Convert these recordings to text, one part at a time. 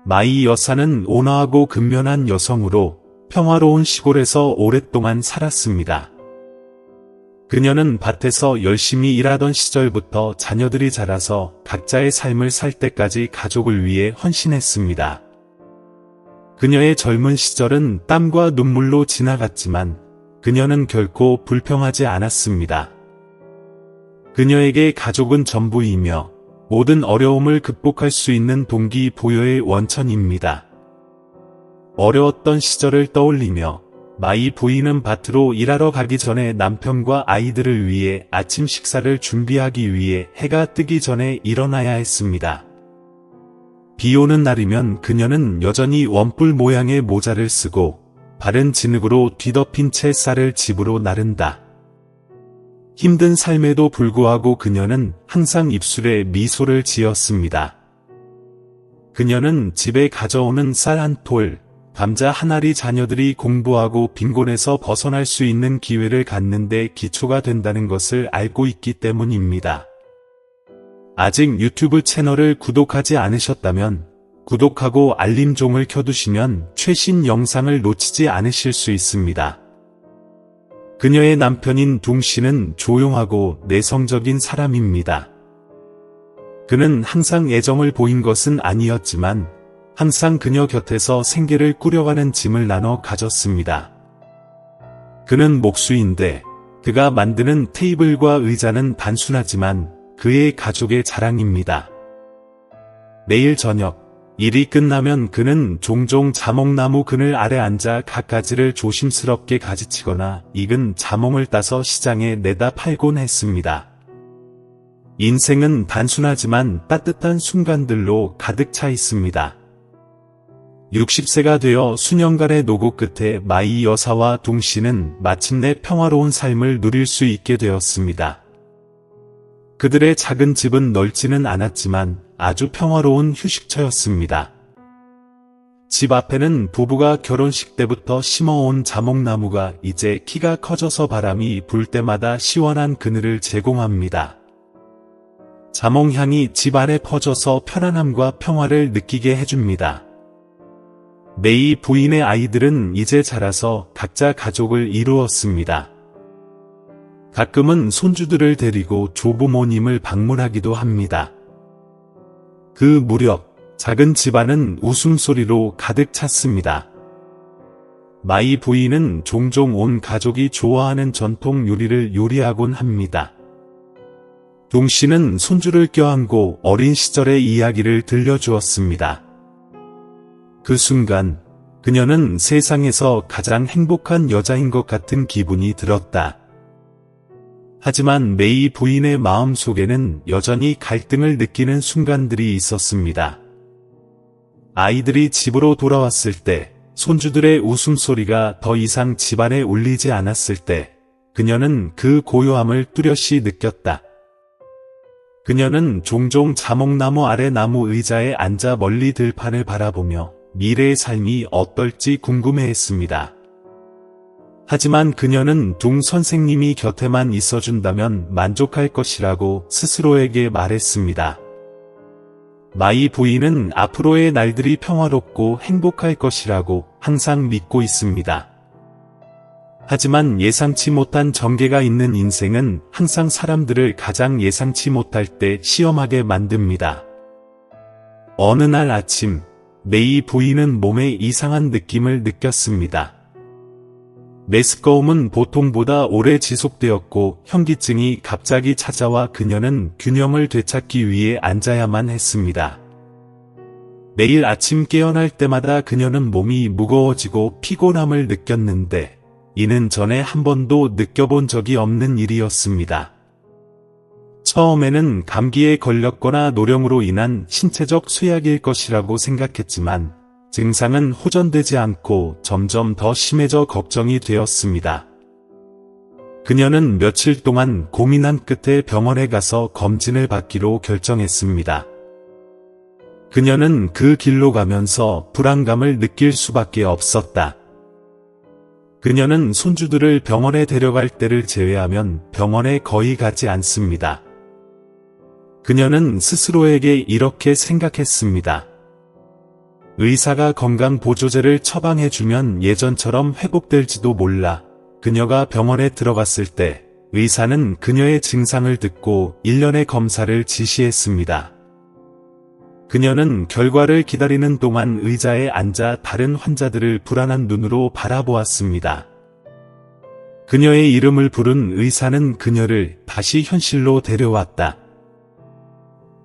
마이 여사는 온화하고 근면한 여성으로 평화로운 시골에서 오랫동안 살았습니다. 그녀는 밭에서 열심히 일하던 시절부터 자녀들이 자라서 각자의 삶을 살 때까지 가족을 위해 헌신했습니다. 그녀의 젊은 시절은 땀과 눈물로 지나갔지만 그녀는 결코 불평하지 않았습니다. 그녀에게 가족은 전부이며 모든 어려움을 극복할 수 있는 동기부여의 원천입니다. 어려웠던 시절을 떠올리며 마이 부인은 밭으로 일하러 가기 전에 남편과 아이들을 위해 아침 식사를 준비하기 위해 해가 뜨기 전에 일어나야 했습니다. 비 오는 날이면 그녀는 여전히 원뿔 모양의 모자를 쓰고 바른 진흙으로 뒤덮인 채 쌀을 집으로 나른다. 힘든 삶에도 불구하고 그녀는 항상 입술에 미소를 지었습니다. 그녀는 집에 가져오는 쌀 한 톨, 감자 한 알이 자녀들이 공부하고 빈곤에서 벗어날 수 있는 기회를 갖는 데 기초가 된다는 것을 알고 있기 때문입니다. 아직 유튜브 채널을 구독하지 않으셨다면 구독하고 알림종을 켜두시면 최신 영상을 놓치지 않으실 수 있습니다. 그녀의 남편인 둥 씨는 조용하고 내성적인 사람입니다. 그는 항상 애정을 보인 것은 아니었지만 항상 그녀 곁에서 생계를 꾸려가는 짐을 나눠 가졌습니다. 그는 목수인데 그가 만드는 테이블과 의자는 단순하지만 그의 가족의 자랑입니다. 매일 저녁 일이 끝나면 그는 종종 자몽나무 그늘 아래 앉아 갖가지를 조심스럽게 가지치거나 익은 자몽을 따서 시장에 내다 팔곤 했습니다. 인생은 단순하지만 따뜻한 순간들로 가득 차 있습니다. 60세가 되어 수년간의 노고 끝에 마이 여사와 둥 씨는 마침내 평화로운 삶을 누릴 수 있게 되었습니다. 그들의 작은 집은 넓지는 않았지만 아주 평화로운 휴식처였습니다. 집 앞에는 부부가 결혼식 때부터 심어온 자몽나무가 이제 키가 커져서 바람이 불 때마다 시원한 그늘을 제공합니다. 자몽향이 집 안에 퍼져서 편안함과 평화를 느끼게 해줍니다. 메이 부인의 아이들은 이제 자라서 각자 가족을 이루었습니다. 가끔은 손주들을 데리고 조부모님을 방문하기도 합니다. 그 무렵 작은 집안은 웃음소리로 가득 찼습니다. 마이 부인은 종종 온 가족이 좋아하는 전통 요리를 요리하곤 합니다. 둥 씨는 손주를 껴안고 어린 시절의 이야기를 들려주었습니다. 그 순간 그녀는 세상에서 가장 행복한 여자인 것 같은 기분이 들었다. 하지만 메이 부인의 마음속에는 여전히 갈등을 느끼는 순간들이 있었습니다. 아이들이 집으로 돌아왔을 때, 손주들의 웃음소리가 더 이상 집안에 울리지 않았을 때, 그녀는 그 고요함을 뚜렷이 느꼈다. 그녀는 종종 자몽나무 아래 나무 의자에 앉아 멀리 들판을 바라보며 미래의 삶이 어떨지 궁금해했습니다. 하지만 그녀는 둥 선생님이 곁에만 있어준다면 만족할 것이라고 스스로에게 말했습니다. 마이 부인은 앞으로의 날들이 평화롭고 행복할 것이라고 항상 믿고 있습니다. 하지만 예상치 못한 전개가 있는 인생은 항상 사람들을 가장 예상치 못할 때 시험하게 만듭니다. 어느 날 아침, 메이 부인은 몸에 이상한 느낌을 느꼈습니다. 메스꺼움은 보통보다 오래 지속되었고 현기증이 갑자기 찾아와 그녀는 균형을 되찾기 위해 앉아야만 했습니다. 매일 아침 깨어날 때마다 그녀는 몸이 무거워지고 피곤함을 느꼈는데 이는 전에 한 번도 느껴본 적이 없는 일이었습니다. 처음에는 감기에 걸렸거나 노령으로 인한 신체적 쇠약일 것이라고 생각했지만 증상은 호전되지 않고 점점 더 심해져 걱정이 되었습니다. 그녀는 며칠 동안 고민한 끝에 병원에 가서 검진을 받기로 결정했습니다. 그녀는 그 길로 가면서 불안감을 느낄 수밖에 없었다. 그녀는 손주들을 병원에 데려갈 때를 제외하면 병원에 거의 가지 않습니다. 그녀는 스스로에게 이렇게 생각했습니다. 의사가 건강보조제를 처방해주면 예전처럼 회복될지도 몰라. 그녀가 병원에 들어갔을 때 의사는 그녀의 증상을 듣고 일련의 검사를 지시했습니다. 그녀는 결과를 기다리는 동안 의자에 앉아 다른 환자들을 불안한 눈으로 바라보았습니다. 그녀의 이름을 부른 의사는 그녀를 다시 현실로 데려왔다.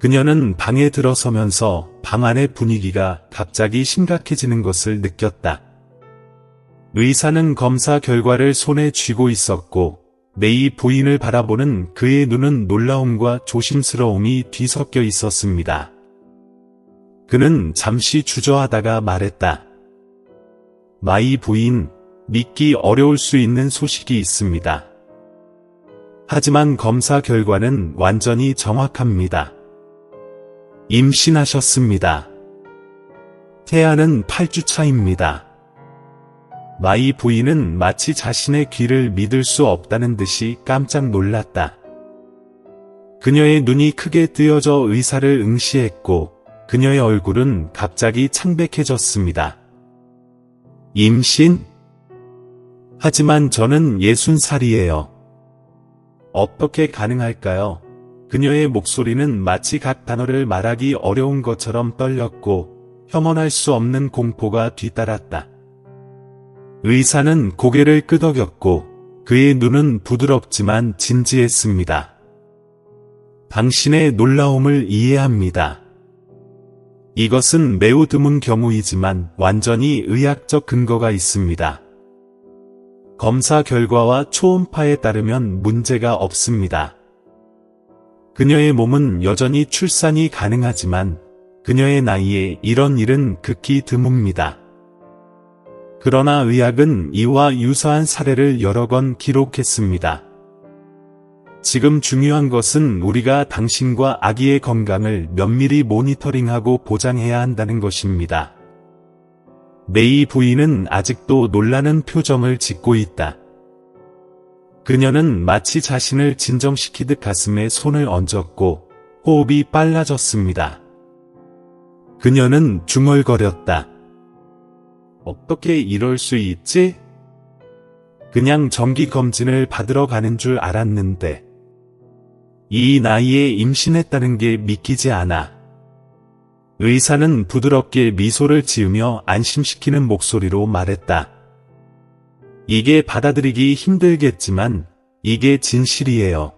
그녀는 방에 들어서면서 방 안의 분위기가 갑자기 심각해지는 것을 느꼈다. 의사는 검사 결과를 손에 쥐고 있었고 메이 부인을 바라보는 그의 눈은 놀라움과 조심스러움이 뒤섞여 있었습니다. 그는 잠시 주저하다가 말했다. 마이 부인, 믿기 어려울 수 있는 소식이 있습니다. 하지만 검사 결과는 완전히 정확합니다. 임신하셨습니다. 태아는 8주 차입니다. 마이 부인은 마치 자신의 귀를 믿을 수 없다는 듯이 깜짝 놀랐다. 그녀의 눈이 크게 뜨여져 의사를 응시했고 그녀의 얼굴은 갑자기 창백해졌습니다. 임신? 하지만 저는 60살이에요. 어떻게 가능할까요? 그녀의 목소리는 마치 각 단어를 말하기 어려운 것처럼 떨렸고 혐오할 수 없는 공포가 뒤따랐다. 의사는 고개를 끄덕였고 그의 눈은 부드럽지만 진지했습니다. 당신의 놀라움을 이해합니다. 이것은 매우 드문 경우이지만 완전히 의학적 근거가 있습니다. 검사 결과와 초음파에 따르면 문제가 없습니다. 그녀의 몸은 여전히 출산이 가능하지만 그녀의 나이에 이런 일은 극히 드뭅니다. 그러나 의학은 이와 유사한 사례를 여러 건 기록했습니다. 지금 중요한 것은 우리가 당신과 아기의 건강을 면밀히 모니터링하고 보장해야 한다는 것입니다. 메이 부인은 아직도 놀라는 표정을 짓고 있다. 그녀는 마치 자신을 진정시키듯 가슴에 손을 얹었고 호흡이 빨라졌습니다. 그녀는 중얼거렸다. 어떻게 이럴 수 있지? 그냥 정기검진을 받으러 가는 줄 알았는데. 이 나이에 임신했다는 게 믿기지 않아. 의사는 부드럽게 미소를 지으며 안심시키는 목소리로 말했다. 이게 받아들이기 힘들겠지만 이게 진실이에요.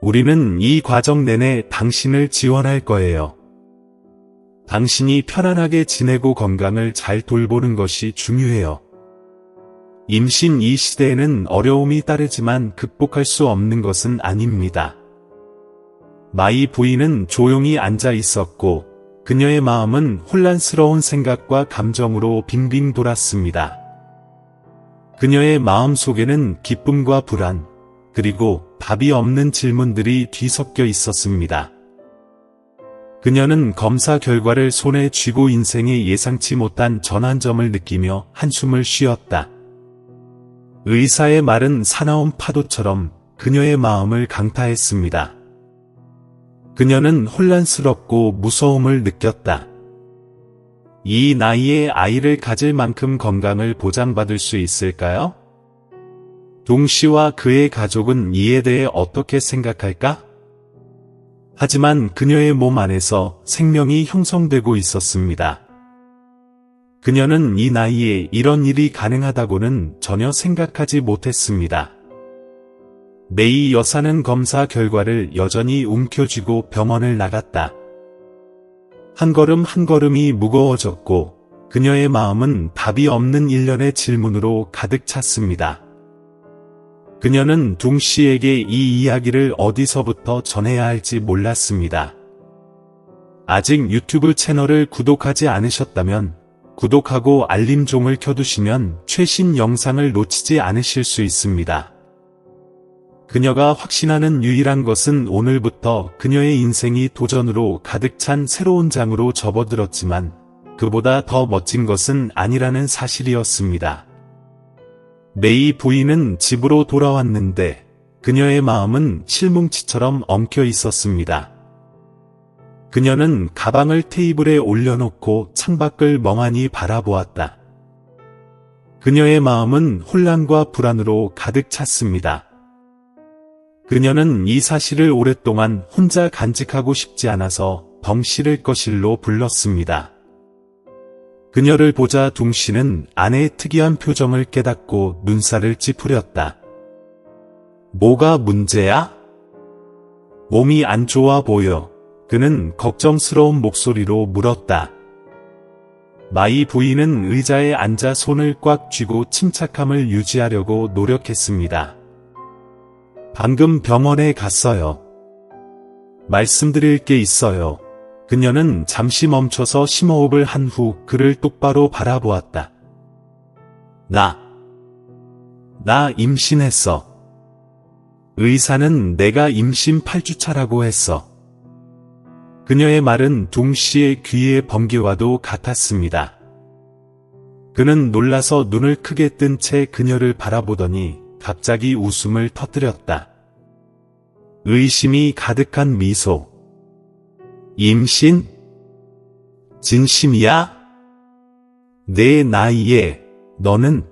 우리는 이 과정 내내 당신을 지원할 거예요. 당신이 편안하게 지내고 건강을 잘 돌보는 것이 중요해요. 임신 이 시대에는 어려움이 따르지만 극복할 수 없는 것은 아닙니다. 마이 부인은 조용히 앉아 있었고 그녀의 마음은 혼란스러운 생각과 감정으로 빙빙 돌았습니다. 그녀의 마음 속에는 기쁨과 불안, 그리고 답이 없는 질문들이 뒤섞여 있었습니다. 그녀는 검사 결과를 손에 쥐고 인생에 예상치 못한 전환점을 느끼며 한숨을 쉬었다. 의사의 말은 사나운 파도처럼 그녀의 마음을 강타했습니다. 그녀는 혼란스럽고 무서움을 느꼈다. 이 나이에 아이를 가질 만큼 건강을 보장받을 수 있을까요? 동 씨와 그의 가족은 이에 대해 어떻게 생각할까? 하지만 그녀의 몸 안에서 생명이 형성되고 있었습니다. 그녀는 이 나이에 이런 일이 가능하다고는 전혀 생각하지 못했습니다. 메이 여사는 검사 결과를 여전히 움켜쥐고 병원을 나갔다. 한 걸음 한 걸음이 무거워졌고 그녀의 마음은 답이 없는 일련의 질문으로 가득 찼습니다. 그녀는 둥 씨에게 이 이야기를 어디서부터 전해야 할지 몰랐습니다. 아직 유튜브 채널을 구독하지 않으셨다면 구독하고 알림종을 켜두시면 최신 영상을 놓치지 않으실 수 있습니다. 그녀가 확신하는 유일한 것은 오늘부터 그녀의 인생이 도전으로 가득 찬 새로운 장으로 접어들었지만 그보다 더 멋진 것은 아니라는 사실이었습니다. 메이 부인은 집으로 돌아왔는데 그녀의 마음은 실뭉치처럼 엉켜 있었습니다. 그녀는 가방을 테이블에 올려놓고 창밖을 멍하니 바라보았다. 그녀의 마음은 혼란과 불안으로 가득 찼습니다. 그녀는 이 사실을 오랫동안 혼자 간직하고 싶지 않아서 덩씨를 거실로 불렀습니다. 그녀를 보자 둥씨는 아내의 특이한 표정을 깨닫고 눈살을 찌푸렸다. 뭐가 문제야? 몸이 안 좋아 보여. 그는 걱정스러운 목소리로 물었다. 마이 부인은 의자에 앉아 손을 꽉 쥐고 침착함을 유지하려고 노력했습니다. 방금 병원에 갔어요. 말씀드릴 게 있어요. 그녀는 잠시 멈춰서 심호흡을 한 후 그를 똑바로 바라보았다. 나 임신했어. 의사는 내가 임신 8주차라고 했어. 그녀의 말은 둥씨의 귀의 번개와도 같았습니다. 그는 놀라서 눈을 크게 뜬 채 그녀를 바라보더니 갑자기 웃음을 터뜨렸다. 의심이 가득한 미소. 임신? 진심이야? 내 나이에 너는?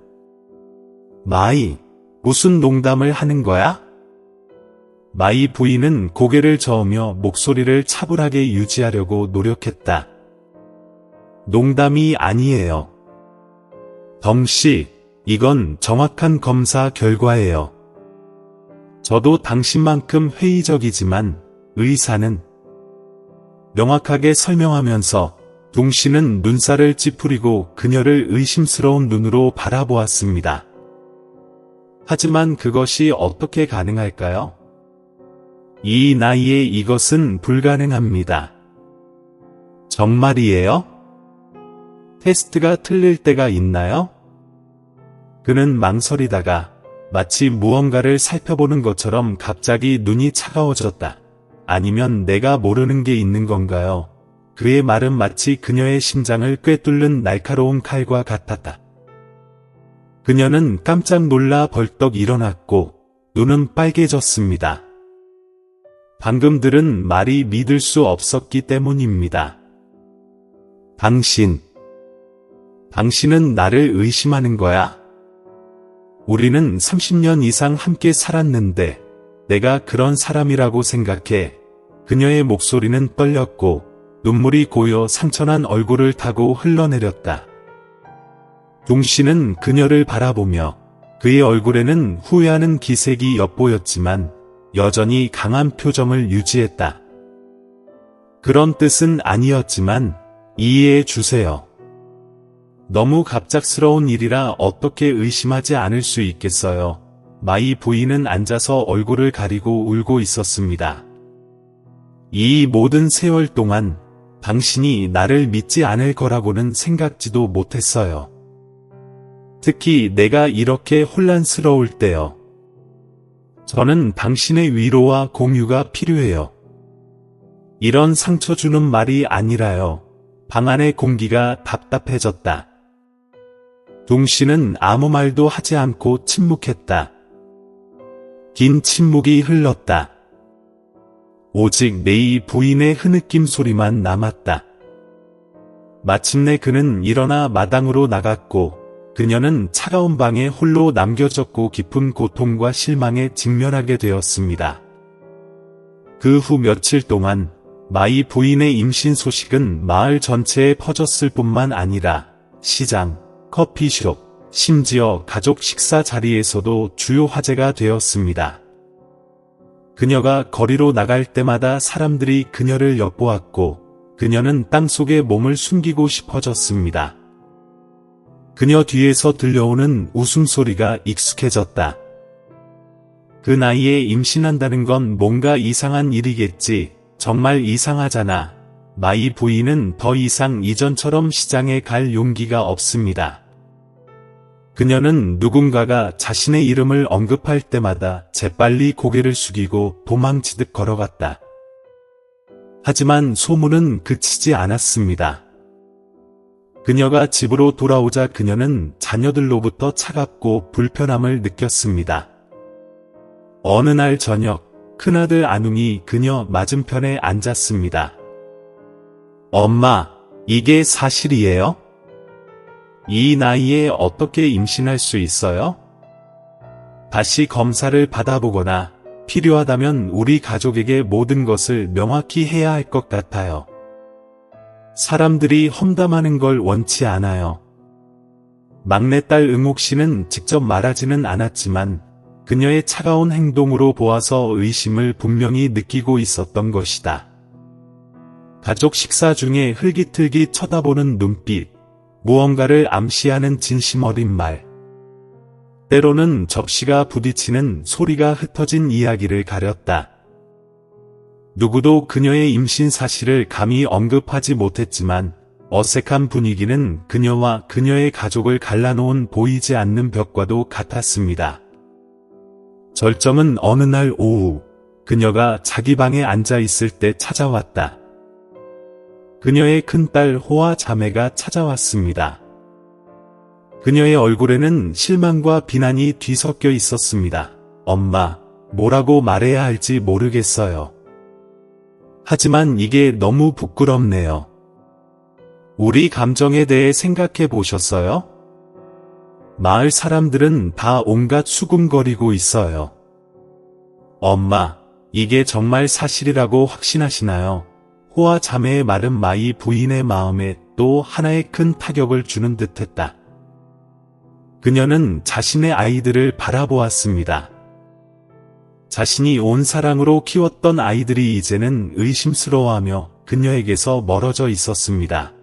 마이, 무슨 농담을 하는 거야? 마이 부인은 고개를 저으며 목소리를 차분하게 유지하려고 노력했다. 농담이 아니에요. 덩씨, 이건 정확한 검사 결과예요. 저도 당신만큼 회의적이지만 의사는 명확하게 설명하면서 둥씨는 눈살을 찌푸리고 그녀를 의심스러운 눈으로 바라보았습니다. 하지만 그것이 어떻게 가능할까요? 이 나이에 이것은 불가능합니다. 정말이에요? 테스트가 틀릴 때가 있나요? 그는 망설이다가 마치 무언가를 살펴보는 것처럼 갑자기 눈이 차가워졌다. 아니면 내가 모르는 게 있는 건가요? 그의 말은 마치 그녀의 심장을 꿰뚫는 날카로운 칼과 같았다. 그녀는 깜짝 놀라 벌떡 일어났고 눈은 빨개졌습니다. 방금 들은 말이 믿을 수 없었기 때문입니다. 당신은 나를 의심하는 거야? 우리는 30년 이상 함께 살았는데 내가 그런 사람이라고 생각해. 그녀의 목소리는 떨렸고 눈물이 고여 상처난 얼굴을 타고 흘러내렸다. 둥씨는 그녀를 바라보며 그의 얼굴에는 후회하는 기색이 엿보였지만 여전히 강한 표정을 유지했다. 그런 뜻은 아니었지만 이해해 주세요. 너무 갑작스러운 일이라 어떻게 의심하지 않을 수 있겠어요. 마이 부인은 앉아서 얼굴을 가리고 울고 있었습니다. 이 모든 세월 동안 당신이 나를 믿지 않을 거라고는 생각지도 못했어요. 특히 내가 이렇게 혼란스러울 때요. 저는 당신의 위로와 공유가 필요해요. 이런 상처 주는 말이 아니라요. 방 안의 공기가 답답해졌다. 둥씨는 아무 말도 하지 않고 침묵했다. 긴 침묵이 흘렀다. 오직 메이 부인의 흐느낌 소리만 남았다. 마침내 그는 일어나 마당으로 나갔고 그녀는 차가운 방에 홀로 남겨졌고 깊은 고통과 실망에 직면하게 되었습니다. 그 후 며칠 동안 마이 부인의 임신 소식은 마을 전체에 퍼졌을 뿐만 아니라 시장, 커피숍, 심지어 가족 식사 자리에서도 주요 화제가 되었습니다. 그녀가 거리로 나갈 때마다 사람들이 그녀를 엿보았고 그녀는 땅속에 몸을 숨기고 싶어졌습니다. 그녀 뒤에서 들려오는 웃음소리가 익숙해졌다. 그 나이에 임신한다는 건 뭔가 이상한 일이겠지. 정말 이상하잖아. 마이 부인은 더 이상 이전처럼 시장에 갈 용기가 없습니다. 그녀는 누군가가 자신의 이름을 언급할 때마다 재빨리 고개를 숙이고 도망치듯 걸어갔다. 하지만 소문은 그치지 않았습니다. 그녀가 집으로 돌아오자 그녀는 자녀들로부터 차갑고 불편함을 느꼈습니다. 어느 날 저녁, 큰아들 안웅이 그녀 맞은편에 앉았습니다. 엄마, 이게 사실이에요? 이 나이에 어떻게 임신할 수 있어요? 다시 검사를 받아보거나 필요하다면 우리 가족에게 모든 것을 명확히 해야 할 것 같아요. 사람들이 험담하는 걸 원치 않아요. 막내딸 응옥 씨는 직접 말하지는 않았지만 그녀의 차가운 행동으로 보아서 의심을 분명히 느끼고 있었던 것이다. 가족 식사 중에 흘깃흘깃 쳐다보는 눈빛, 무언가를 암시하는 진심 어린 말, 때로는 접시가 부딪히는 소리가 흩어진 이야기를 가렸다. 누구도 그녀의 임신 사실을 감히 언급하지 못했지만 어색한 분위기는 그녀와 그녀의 가족을 갈라놓은 보이지 않는 벽과도 같았습니다. 절정은 어느 날 오후, 그녀가 자기 방에 앉아 있을 때 찾아왔다. 그녀의 큰딸 호와 자매가 찾아왔습니다. 그녀의 얼굴에는 실망과 비난이 뒤섞여 있었습니다. 엄마, 뭐라고 말해야 할지 모르겠어요. 하지만 이게 너무 부끄럽네요. 우리 감정에 대해 생각해 보셨어요? 마을 사람들은 다 온갖 수군거리고 있어요. 엄마, 이게 정말 사실이라고 확신하시나요? 호와 자매의 말은 마이 부인의 마음에 또 하나의 큰 타격을 주는 듯했다. 그녀는 자신의 아이들을 바라보았습니다. 자신이 온 사랑으로 키웠던 아이들이 이제는 의심스러워하며 그녀에게서 멀어져 있었습니다.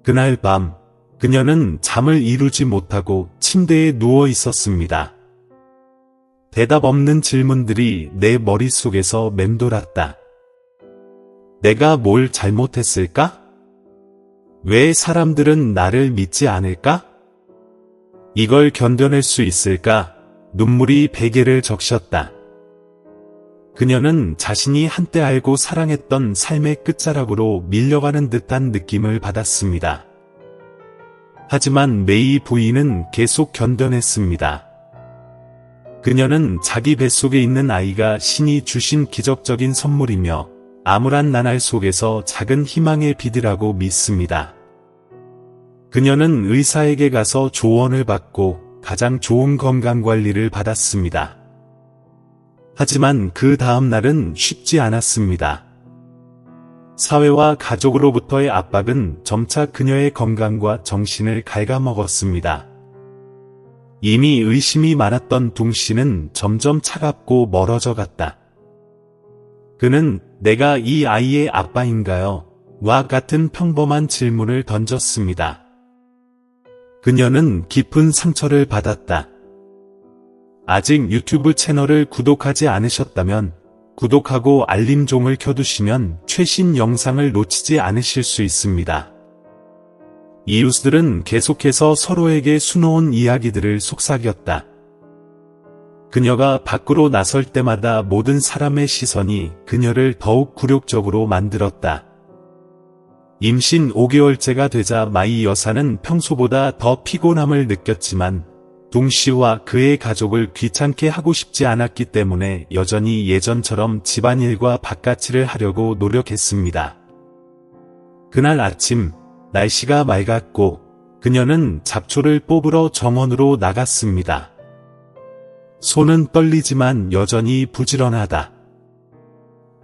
그날 밤, 그녀는 잠을 이루지 못하고 침대에 누워 있었습니다. 대답 없는 질문들이 내 머릿속에서 맴돌았다. 내가 뭘 잘못했을까? 왜 사람들은 나를 믿지 않을까? 이걸 견뎌낼 수 있을까? 눈물이 베개를 적셨다. 그녀는 자신이 한때 알고 사랑했던 삶의 끝자락으로 밀려가는 듯한 느낌을 받았습니다. 하지만 메이 부인은 계속 견뎌냈습니다. 그녀는 자기 뱃속에 있는 아이가 신이 주신 기적적인 선물이며 암울한 나날 속에서 작은 희망의 빛이라고 믿습니다. 그녀는 의사에게 가서 조언을 받고 가장 좋은 건강관리를 받았습니다. 하지만 그 다음 날은 쉽지 않았습니다. 사회와 가족으로부터의 압박은 점차 그녀의 건강과 정신을 갉아먹었습니다. 이미 의심이 많았던 둥 씨는 점점 차갑고 멀어져 갔다. 그는 내가 이 아이의 아빠인가요? 와 같은 평범한 질문을 던졌습니다. 그녀는 깊은 상처를 받았다. 아직 유튜브 채널을 구독하지 않으셨다면 구독하고 알림종을 켜두시면 최신 영상을 놓치지 않으실 수 있습니다. 이웃들은 계속해서 서로에게 수놓은 이야기들을 속삭였다. 그녀가 밖으로 나설 때마다 모든 사람의 시선이 그녀를 더욱 굴욕적으로 만들었다. 임신 5개월째가 되자 마이 여사는 평소보다 더 피곤함을 느꼈지만 둥 씨와 그의 가족을 귀찮게 하고 싶지 않았기 때문에 여전히 예전처럼 집안일과 바깥일을 하려고 노력했습니다. 그날 아침, 날씨가 맑았고 그녀는 잡초를 뽑으러 정원으로 나갔습니다. 손은 떨리지만 여전히 부지런하다.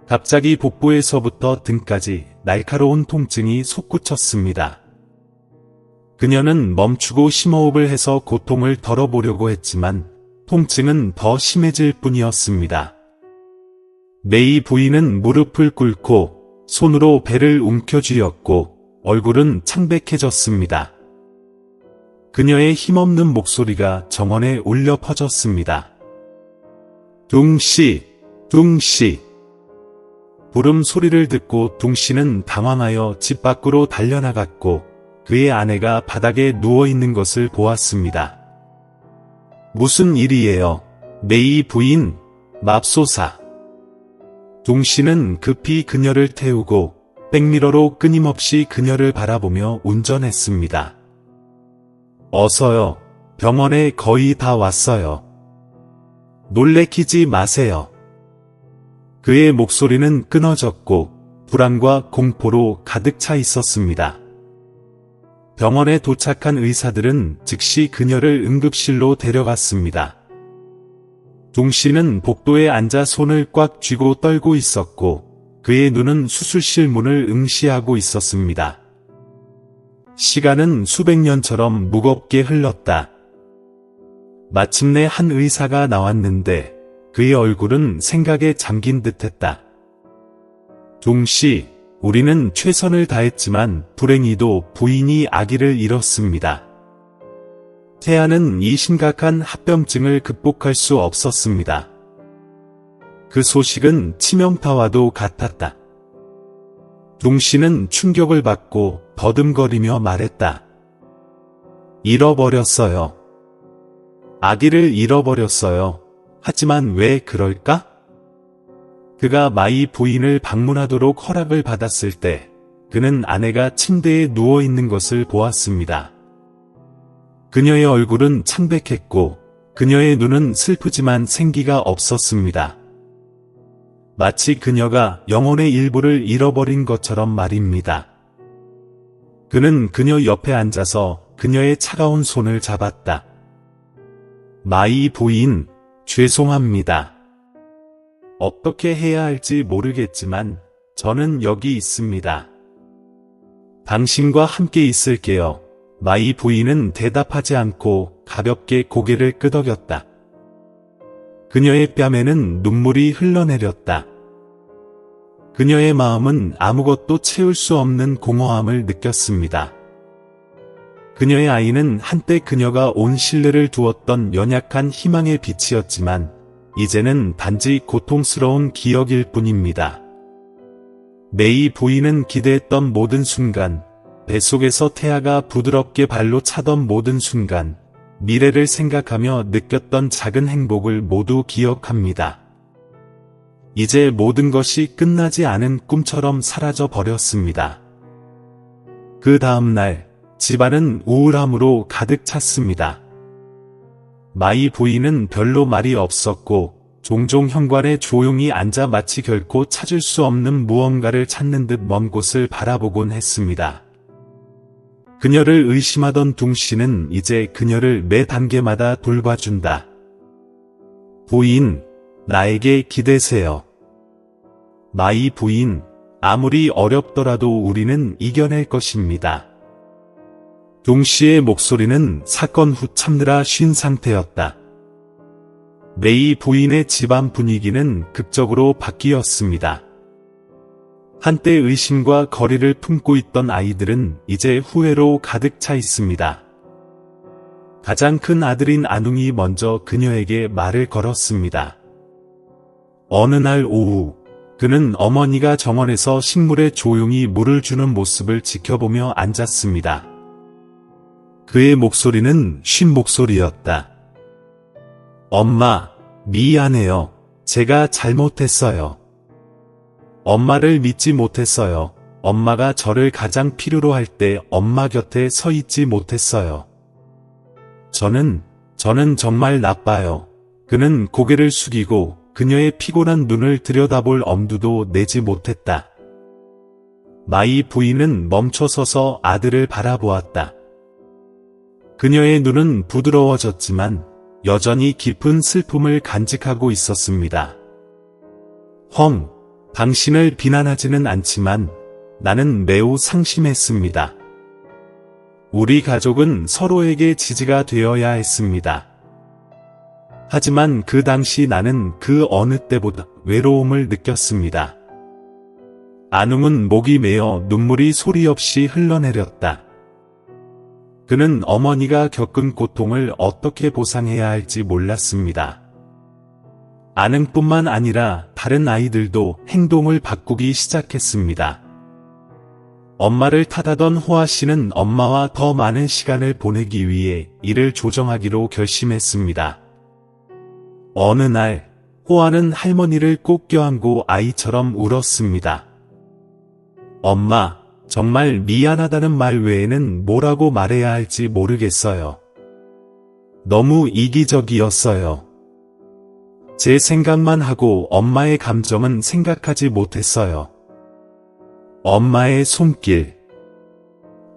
갑자기 복부에서부터 등까지 날카로운 통증이 솟구쳤습니다. 그녀는 멈추고 심호흡을 해서 고통을 덜어보려고 했지만 통증은 더 심해질 뿐이었습니다. 메이 부인은 무릎을 꿇고 손으로 배를 움켜쥐었고 얼굴은 창백해졌습니다. 그녀의 힘없는 목소리가 정원에 울려 퍼졌습니다. 둥씨, 둥씨. 부름 소리를 듣고 둥씨는 당황하여 집 밖으로 달려나갔고 그의 아내가 바닥에 누워있는 것을 보았습니다. 무슨 일이에요? 메이 부인, 맙소사. 둥씨는 급히 그녀를 태우고 백미러로 끊임없이 그녀를 바라보며 운전했습니다. 어서요. 병원에 거의 다 왔어요. 놀래키지 마세요. 그의 목소리는 끊어졌고 불안과 공포로 가득 차 있었습니다. 병원에 도착한 의사들은 즉시 그녀를 응급실로 데려갔습니다. 동 씨는 복도에 앉아 손을 꽉 쥐고 떨고 있었고 그의 눈은 수술실 문을 응시하고 있었습니다. 시간은 수백 년처럼 무겁게 흘렀다. 마침내 한 의사가 나왔는데 그의 얼굴은 생각에 잠긴 듯했다. 동 씨, 우리는 최선을 다했지만 불행히도 부인이 아기를 잃었습니다. 태아는 이 심각한 합병증을 극복할 수 없었습니다. 그 소식은 치명타와도 같았다. 동 씨는 충격을 받고 더듬거리며 말했다. 잃어버렸어요. 아기를 잃어버렸어요. 하지만 왜 그럴까? 그가 마이 부인을 방문하도록 허락을 받았을 때 그는 아내가 침대에 누워 있는 것을 보았습니다. 그녀의 얼굴은 창백했고 그녀의 눈은 슬프지만 생기가 없었습니다. 마치 그녀가 영혼의 일부를 잃어버린 것처럼 말입니다. 그는 그녀 옆에 앉아서 그녀의 차가운 손을 잡았다. 마이 부인, 죄송합니다. 어떻게 해야 할지 모르겠지만 저는 여기 있습니다. 당신과 함께 있을게요. 마이 부인은 대답하지 않고 가볍게 고개를 끄덕였다. 그녀의 뺨에는 눈물이 흘러내렸다. 그녀의 마음은 아무것도 채울 수 없는 공허함을 느꼈습니다. 그녀의 아이는 한때 그녀가 온 신뢰를 두었던 연약한 희망의 빛이었지만 이제는 단지 고통스러운 기억일 뿐입니다. 메이 부인은 기대했던 모든 순간, 뱃속에서 태아가 부드럽게 발로 차던 모든 순간, 미래를 생각하며 느꼈던 작은 행복을 모두 기억합니다. 이제 모든 것이 끝나지 않은 꿈처럼 사라져 버렸습니다. 그 다음 날, 집안은 우울함으로 가득 찼습니다. 마이 부인은 별로 말이 없었고 종종 현관에 조용히 앉아 마치 결코 찾을 수 없는 무언가를 찾는 듯 먼 곳을 바라보곤 했습니다. 그녀를 의심하던 둥 씨는 이제 그녀를 매 단계마다 돌봐준다. 부인, 나에게 기대세요. 마이 부인, 아무리 어렵더라도 우리는 이겨낼 것입니다. 동 씨의 목소리는 사건 후 참느라 쉰 상태였다. 메이 부인의 집안 분위기는 극적으로 바뀌었습니다. 한때 의심과 거리를 품고 있던 아이들은 이제 후회로 가득 차 있습니다. 가장 큰 아들인 아둥이 먼저 그녀에게 말을 걸었습니다. 어느 날 오후, 그는 어머니가 정원에서 식물에 조용히 물을 주는 모습을 지켜보며 앉았습니다. 그의 목소리는 쉰 목소리였다. 엄마, 미안해요. 제가 잘못했어요. 엄마를 믿지 못했어요. 엄마가 저를 가장 필요로 할 때 엄마 곁에 서 있지 못했어요. 저는 정말 나빠요. 그는 고개를 숙이고 그녀의 피곤한 눈을 들여다볼 엄두도 내지 못했다. 마이 부인은 멈춰서서 아들을 바라보았다. 그녀의 눈은 부드러워졌지만 여전히 깊은 슬픔을 간직하고 있었습니다. 당신을 비난하지는 않지만 나는 매우 상심했습니다. 우리 가족은 서로에게 지지가 되어야 했습니다. 하지만 그 당시 나는 그 어느 때보다 외로움을 느꼈습니다. 아눔은 목이 메어 눈물이 소리 없이 흘러내렸다. 그는 어머니가 겪은 고통을 어떻게 보상해야 할지 몰랐습니다. 아능뿐만 아니라 다른 아이들도 행동을 바꾸기 시작했습니다. 엄마를 탓하던 호아 씨는 엄마와 더 많은 시간을 보내기 위해 일을 조정하기로 결심했습니다. 어느 날, 호아는 할머니를 꼭 껴안고 아이처럼 울었습니다. 엄마, 정말 미안하다는 말 외에는 뭐라고 말해야 할지 모르겠어요. 너무 이기적이었어요. 제 생각만 하고 엄마의 감정은 생각하지 못했어요. 엄마의 손길.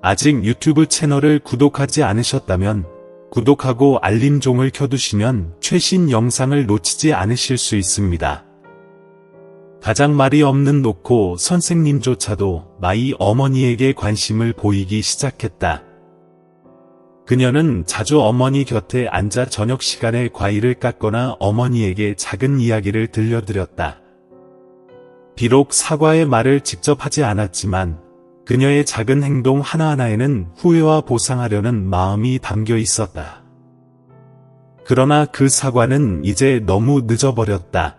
아직 유튜브 채널을 구독하지 않으셨다면 구독하고 알림종을 켜두시면 최신 영상을 놓치지 않으실 수 있습니다. 가장 말이 없는 노코 선생님조차도 마이 어머니에게 관심을 보이기 시작했다. 그녀는 자주 어머니 곁에 앉아 저녁 시간에 과일을 깎거나 어머니에게 작은 이야기를 들려드렸다. 비록 사과의 말을 직접 하지 않았지만 그녀의 작은 행동 하나하나에는 후회와 보상하려는 마음이 담겨 있었다. 그러나 그 사과는 이제 너무 늦어버렸다.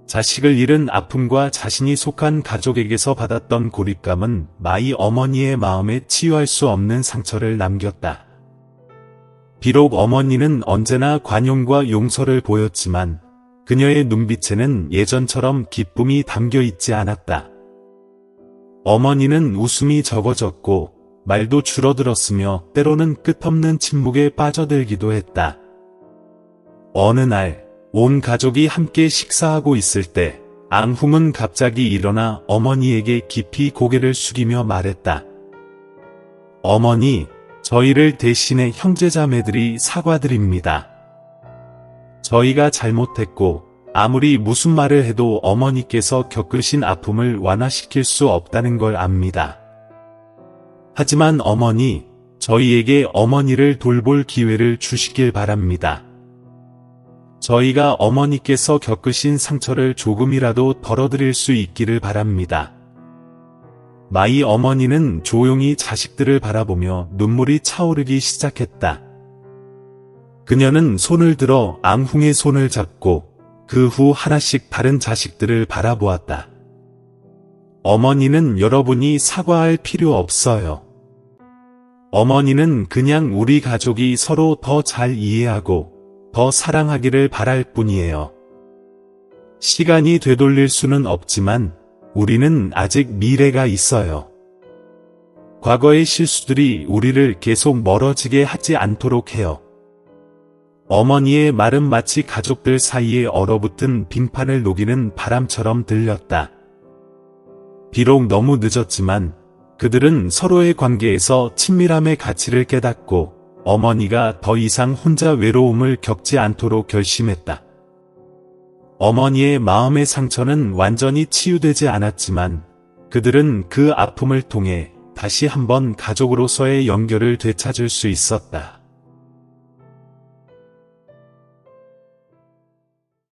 자식을 잃은 아픔과 자신이 속한 가족에게서 받았던 고립감은 마이 어머니의 마음에 치유할 수 없는 상처를 남겼다. 비록 어머니는 언제나 관용과 용서를 보였지만 그녀의 눈빛에는 예전처럼 기쁨이 담겨 있지 않았다. 어머니는 웃음이 적어졌고 말도 줄어들었으며 때로는 끝없는 침묵에 빠져들기도 했다. 어느 날 온 가족이 함께 식사하고 있을 때 앙훈은 갑자기 일어나 어머니에게 깊이 고개를 숙이며 말했다. 어머니, 저희를 대신해 형제자매들이 사과드립니다. 저희가 잘못했고 아무리 무슨 말을 해도 어머니께서 겪으신 아픔을 완화시킬 수 없다는 걸 압니다. 하지만 어머니, 저희에게 어머니를 돌볼 기회를 주시길 바랍니다. 저희가 어머니께서 겪으신 상처를 조금이라도 덜어드릴 수 있기를 바랍니다. 마이 어머니는 조용히 자식들을 바라보며 눈물이 차오르기 시작했다. 그녀는 손을 들어 앙훈의 손을 잡고 그 후 하나씩 다른 자식들을 바라보았다. 어머니는 여러분이 사과할 필요 없어요. 어머니는 그냥 우리 가족이 서로 더 잘 이해하고 더 사랑하기를 바랄 뿐이에요. 시간이 되돌릴 수는 없지만 우리는 아직 미래가 있어요. 과거의 실수들이 우리를 계속 멀어지게 하지 않도록 해요. 어머니의 말은 마치 가족들 사이에 얼어붙은 빙판을 녹이는 바람처럼 들렸다. 비록 너무 늦었지만 그들은 서로의 관계에서 친밀함의 가치를 깨닫고 어머니가 더 이상 혼자 외로움을 겪지 않도록 결심했다. 어머니의 마음의 상처는 완전히 치유되지 않았지만 그들은 그 아픔을 통해 다시 한번 가족으로서의 연결을 되찾을 수 있었다.